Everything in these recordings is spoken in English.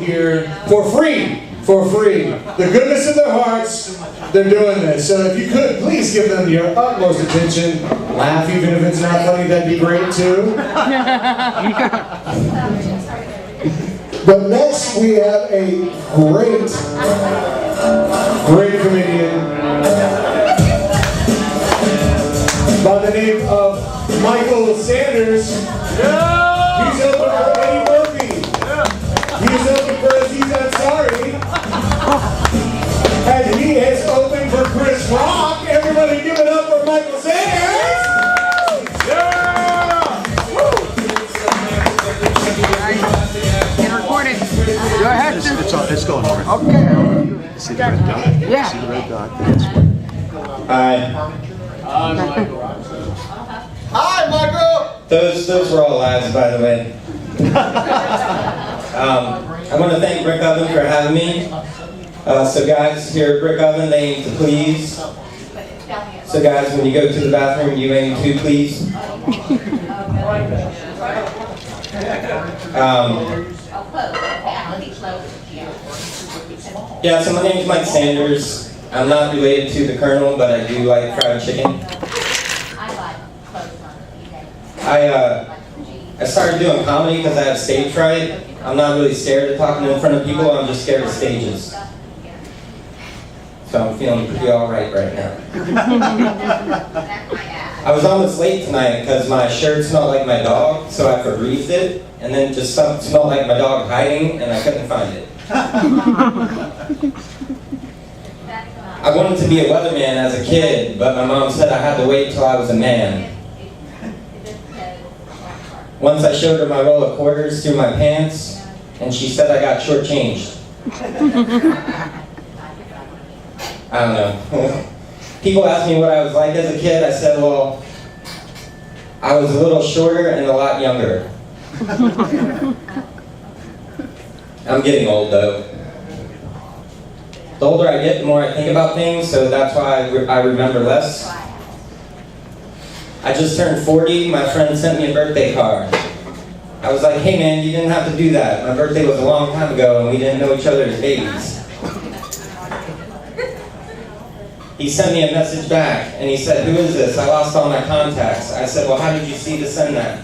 here for free. For free. The goodness of their hearts, they're doing this. So if you could, please give them your utmost attention. Laugh even if it's not funny, that'd be great too. But next we have a great comedian by the name of Micheal Sanders. He's open for Eddie Murphy. He's open for Aziz Ansari. And he has opened for Chris Rock. Everybody give it up for Micheal Sanders. Get recorded. Go ahead. It's going over. Okay. See the red dot? Yeah. See the red dot? That's what. Hi. Hi, Michael. Those were all lies, by the way. I want to thank Brick Oven for having me. So guys, here at Brick Oven, they aim to please. So guys, when you go to the bathroom, you aim to please. Yeah, so my name's Mike Sanders. I'm not related to the Colonel, but I do like fried chicken. I started doing comedy because I have stage fright. I'm not really scared of talking in front of people, I'm just scared of stages. So I'm feeling pretty alright right now. I was almost late tonight because my shirt smelled like my dog, so I Febrezed it, and then just smelled like my dog hiding, and I couldn't find it. I wanted to be a weatherman as a kid, but my mom said I had to wait till I was a man. Once I showed her my roll of quarters through my pants, and she said I got shortchanged. I don't know. People asked me what I was like as a kid. I said, well, I was a little shorter and a lot younger. I'm getting old though. The older I get, the more I think about things, so that's why I remember less. I just turned 40, my friend sent me a birthday card. I was like, hey man, you didn't have to do that. My birthday was a long time ago and we didn't know each other as babies. He sent me a message back and he said, who is this? I lost all my contacts. I said, well, how did you see to send that?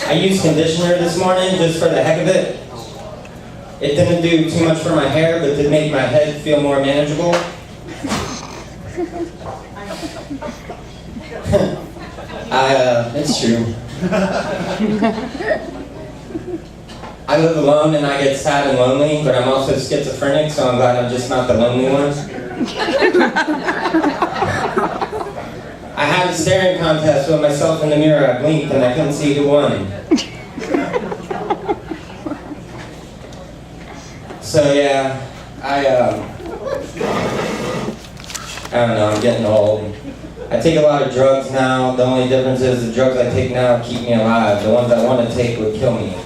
I used conditioner this morning just for the heck of it. It didn't do too much for my hair, but did make my head feel more manageable. It's true. I live alone and I get sad and lonely, but I'm also schizophrenic, so I'm glad I'm just not the lonely one. I had a staring contest with myself in the mirror. I blinked and I couldn't see who won. So yeah, I don't know, I'm getting old. I take a lot of drugs now. The only difference is the drugs I take now keep me alive. The ones I want to take would kill me.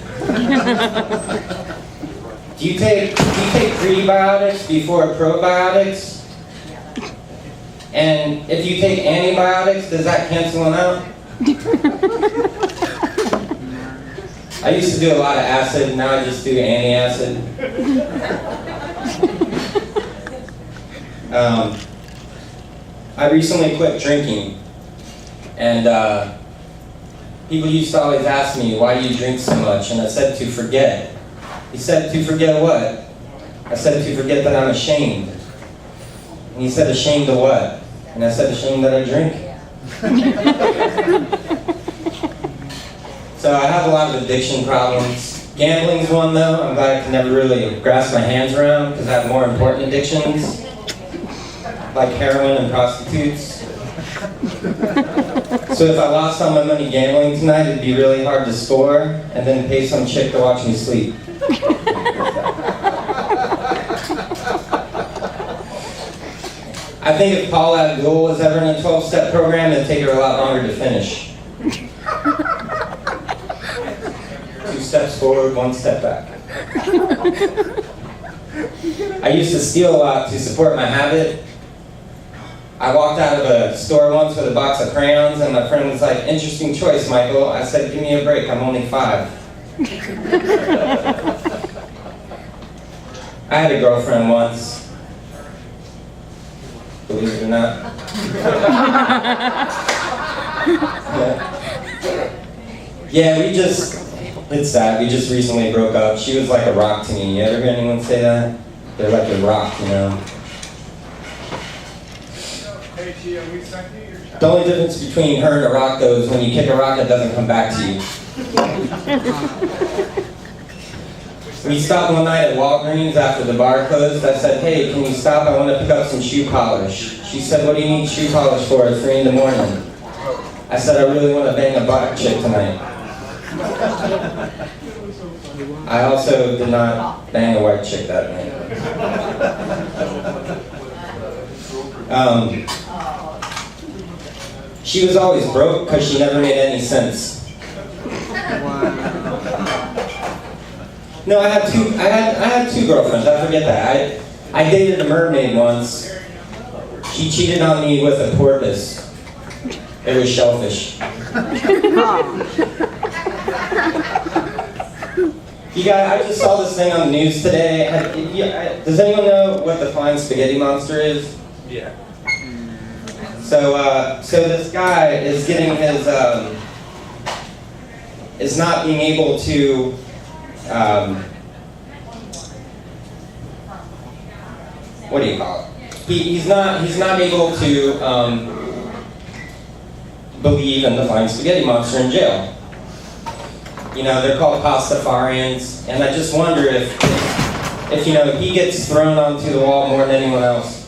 Do you take prebiotics before probiotics? And if you take antibiotics, does that cancel them out? I used to do a lot of acid, now I just do anti-acid. I recently quit drinking, and people used to always ask me, why do you drink so much? And I said, to forget. He said, to forget what? I said, to forget that I'm ashamed. And he said, ashamed of what? And I said, ashamed that I drink. So I have a lot of addiction problems. Gambling's one though, I'm glad I can never really grasp my hands around because I have more important addictions, like heroin and prostitutes. So if I lost all my money gambling tonight, it'd be really hard to score and then pay some chick to watch me sleep. I think if Paula Abdul was ever in a 12-step program, it'd take her a lot longer to finish. 2 steps forward, 1 step back. I used to steal a lot to support my habit. I walked out of a store once with a box of crayons and my friend was like, interesting choice, Michael. I said, give me a break, I'm only 5. I had a girlfriend once. Believe it or not. Yeah, it's sad. We just recently broke up. She was like a rock to me. You ever hear anyone say that? They're like a rock, you know? The only difference between her and a rock, though, is when you kick a rock, it doesn't come back to you. We stopped one night at Walgreens after the bar closed. I said, "Hey, can you stop? I want to pick up some shoe polish." She said, "What do you need shoe polish for? It's 3 in the morning." I said, "I really want to bang a black chick tonight." I also did not bang a white chick that night. She was always broke because she never made any sense. No, I had two girlfriends. I forget that. I dated a mermaid once. She cheated on me with a porpoise. It was shellfish. You guys, I just saw this thing on the news today. Does anyone know what the flying spaghetti monster is? Yeah. So this guy is getting his, is not being able to, what do you call it? He's not able to believe in the flying spaghetti monster in jail. You know, they're called Pastafarians, and I just wonder if you know, he gets thrown onto the wall more than anyone else.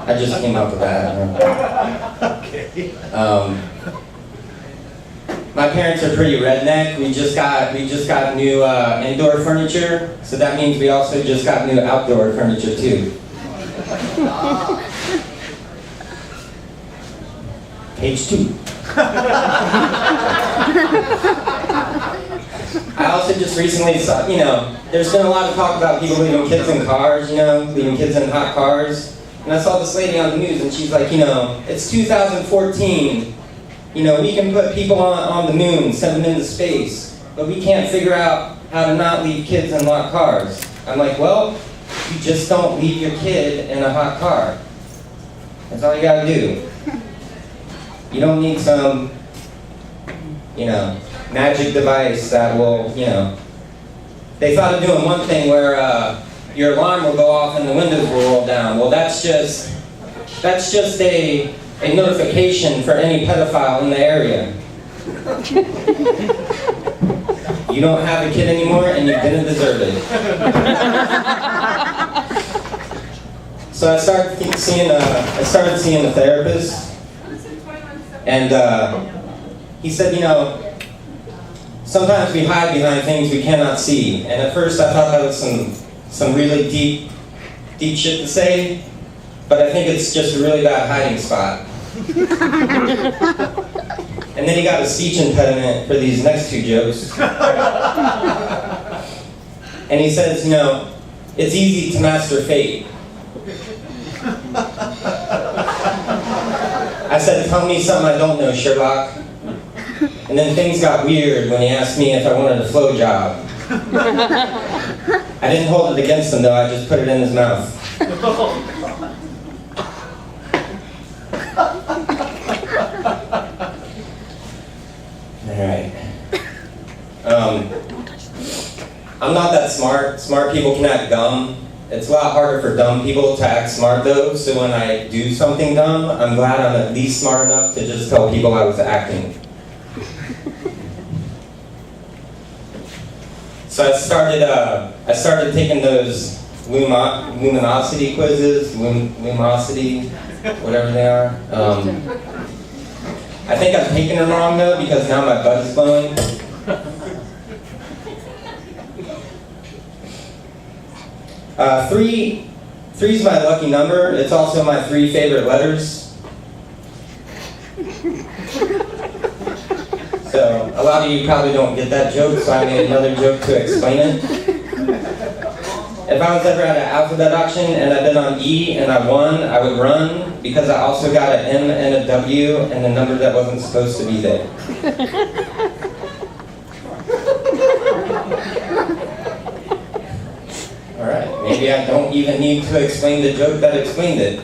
I just came up with that. Okay. My parents are pretty redneck. We just got new indoor furniture, so that means we also just got new outdoor furniture too. Page 2. I also just recently saw, you know, there's been a lot of talk about people leaving kids in cars, you know, leaving kids in hot cars. And I saw this lady on the news and she's like, you know, it's 2014. You know, we can put people on the moon, send them into space, but we can't figure out how to not leave kids in hot cars. I'm like, well, you just don't leave your kid in a hot car. That's all you gotta do. You don't need some, you know, magic device that will, you know. They thought of doing one thing where your alarm will go off and the windows will roll down. Well, that's just a notification for any pedophile in the area. You don't have a kid anymore and you didn't deserve it. So I started seeing a therapist. And he said, you know, sometimes we hide behind things we cannot see. And at first I thought that was some really deep shit to say, but I think it's just a really bad hiding spot. And then he got a speech impediment for these next two jokes. And he says, you know, it's easy to master fate. I said, tell me something I don't know, Sherlock. And then things got weird when he asked me if I wanted a flow job. I didn't hold it against him though, I just put it in his mouth. Alright. I'm not that smart. Smart people can act dumb. It's a lot harder for dumb people to act smart though, so when I do something dumb, I'm glad I'm at least smart enough to just tell people I was acting. So I started taking those luminosity quizzes, lumosity, whatever they are. I think I've taken them wrong though, because now my butt is blowing. Three's my lucky number. It's also my 3 favorite letters. So a lot of you probably don't get that joke, so I made another joke to explain it. If I was ever at an alphabet auction and I've been on E and I won, I would run because I also got an M and a W and a number that wasn't supposed to be there. Alright, maybe I don't even need to explain the joke that explained it.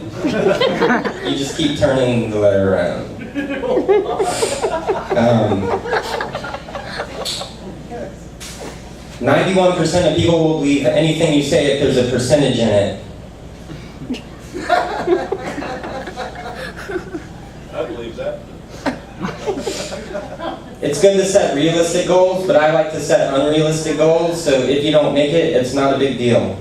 You just keep turning the letter around. 91% of people will believe anything you say if there's a percentage in it. I believe that. It's good to set realistic goals, but I like to set unrealistic goals, so if you don't make it, it's not a big deal.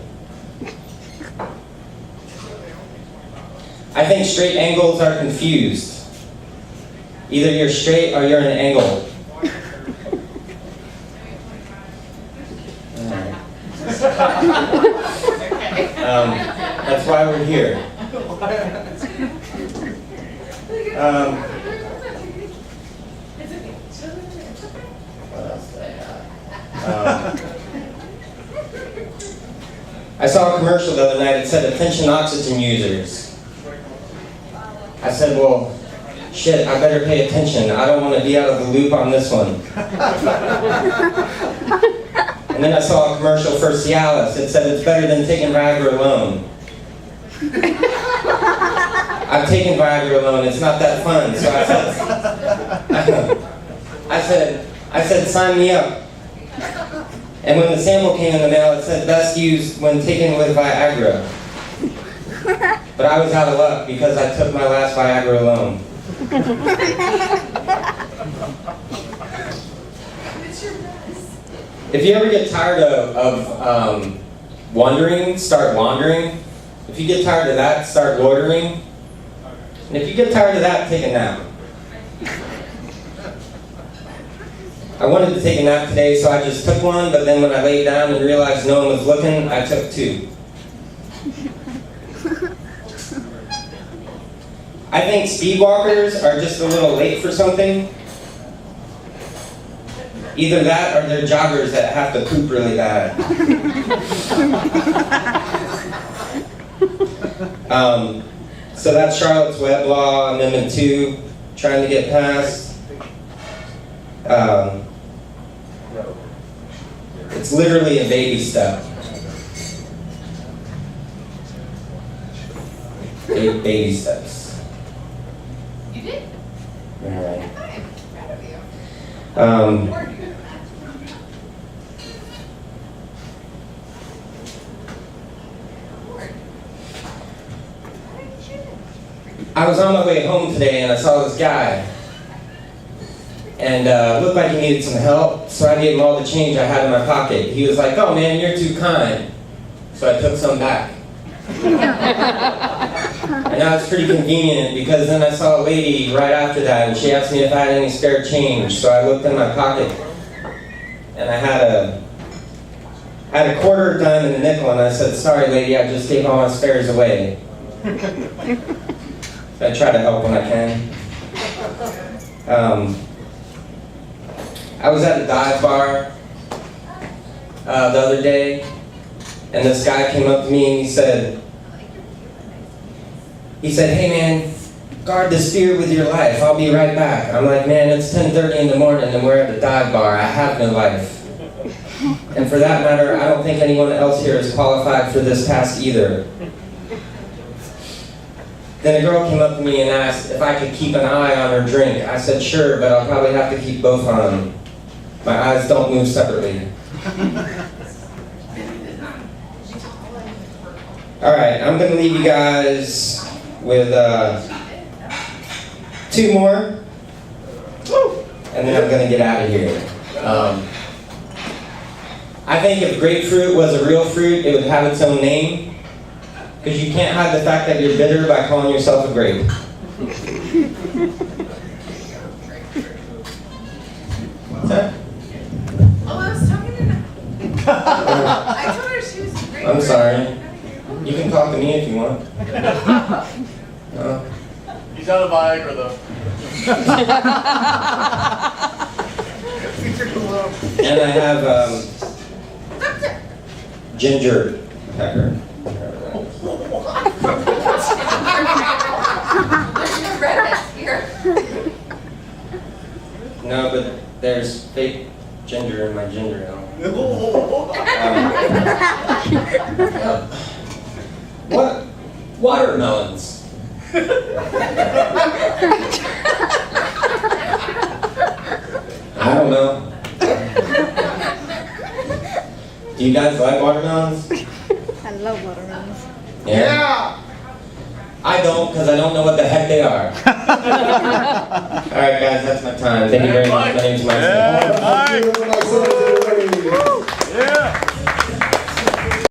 I think straight angles are confused. Either you're straight or you're an angle. That's why we're here. What else did I have? I saw a commercial the other night that said, "Attention oxygen users." I said, well, shit, I better pay attention. I don't want to be out of the loop on this one. And then I saw a commercial for Cialis. It said it's better than taking Viagra alone. I've taken Viagra alone. It's not that fun. So I said, sign me up. And when the sample came in the mail, it said best used when taken with Viagra. But I was out of luck because I took my last Viagra alone. If you ever get tired of wandering, start wandering. If you get tired of that, start loitering. And if you get tired of that, take a nap. I wanted to take a nap today, so I just took one, but then when I laid down and realized no one was looking, I took two. I think speed walkers are just a little late for something. Either that or they're joggers that have to poop really bad. So that's Charlotte's Web Law Amendment 2, trying to get passed. It's literally a baby step. Baby steps. You did? All right. I'm proud of you. I was on my way home today and I saw this guy. And looked like he needed some help, so I gave him all the change I had in my pocket. He was like, "Oh man, you're too kind." So I took some back. And that was pretty convenient because then I saw a lady right after that and she asked me if I had any spare change. So I looked in my pocket and I had a quarter, a dime, and a nickel, and I said, "Sorry lady, I just gave all my spares away." So I try to help when I can. I was at a dive bar the other day, and this guy came up to me and he said, "Hey man, guard the spear with your life, I'll be right back." I'm like, "Man, it's 10:30 in the morning and we're at a dive bar, I have no life." And for that matter, I don't think anyone else here is qualified for this task either. Then a girl came up to me and asked if I could keep an eye on her drink. I said, "Sure, but I'll probably have to keep both on them. My eyes don't move separately." Alright, I'm going to leave you guys with 2 more. And then I'm going to get out of here. I think if grapefruit was a real fruit, it would have its own name. Because you can't hide the fact that you're bitter by calling yourself a grape. What's that? Oh, I was talking to her. I told her she was great. I'm sorry. You can talk to me if you want. No. He's out of Viagra though. And I have ginger pecker. No, but there's fake ginger in my ginger ale. What? Watermelons. I don't know. Do you guys like watermelons? I love watermelons. Yeah. I don't, because I don't know what the heck they are. Alright guys, that's my time. Thank you very much. My name's Micheal. All right. Yeah.